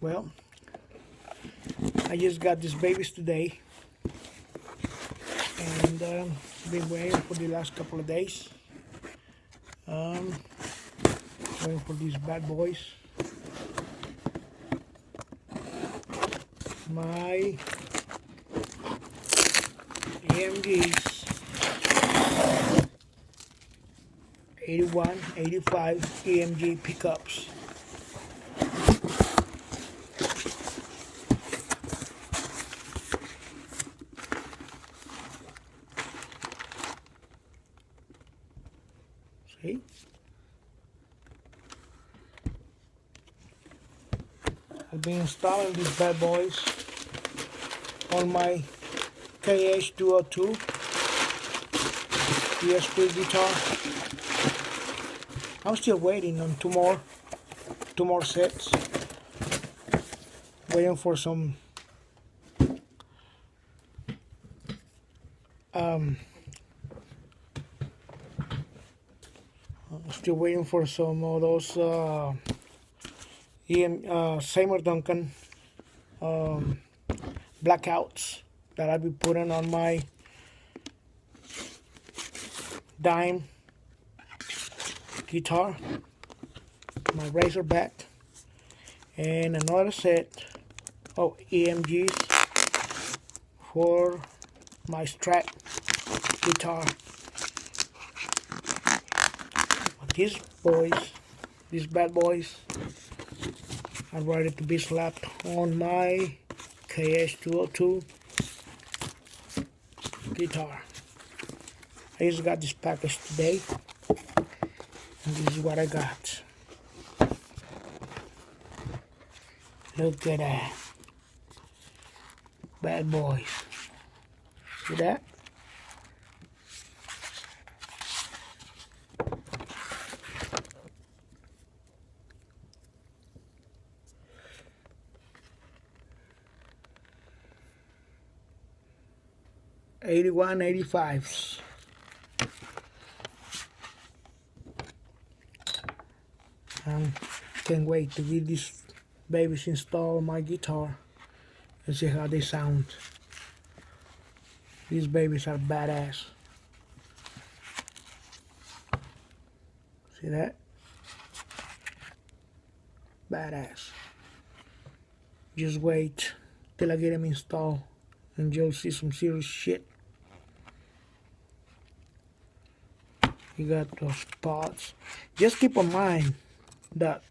Well, I just got these babies today, and been waiting for the last couple of days. Waiting for these bad boys. My EMGs 81, 85 EMG pickups. See? I've been installing these bad boys on my KH202 ESP guitar. I'm still waiting on two more sets. Waiting for some still waiting for some of those Seymour Duncan blackouts that I'll be putting on my dime guitar, my Razorback, and another set of EMGs for my Strat guitar. These bad boys are ready to be slapped on my KH202 guitar. I just got this package today, and this is what I got. Look at that. Bad boys. See that? '81, '85s. Can't wait to get these babies installed on my guitar and see how they sound. These babies are badass. See that? Badass. Just wait till I get them installed and you'll see some serious shit. You got those pots. Just keep in mind that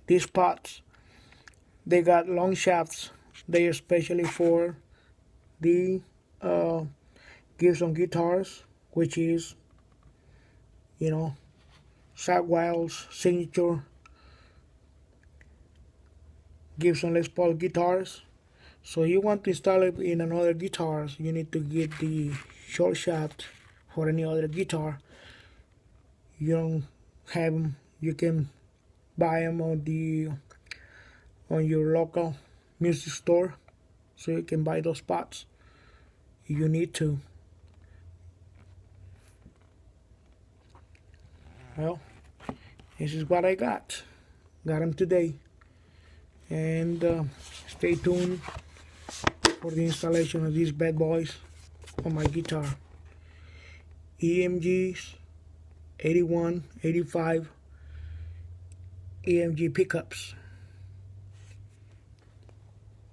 these pots, they got long shafts. They are especially for the Gibson guitars, which is, you know, Zakk Wylde's signature Gibson Les Paul guitars. So you want to install it in another guitars, you need to get the short shaft for any other guitar. You don't have them, you can buy them on your local music store, so you can buy those pots. You need to. Well, this is what I got. Got them today, and stay tuned for the installation of these bad boys on my guitar. EMGs 81, 85 EMG pickups.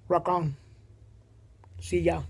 Rock on. See ya.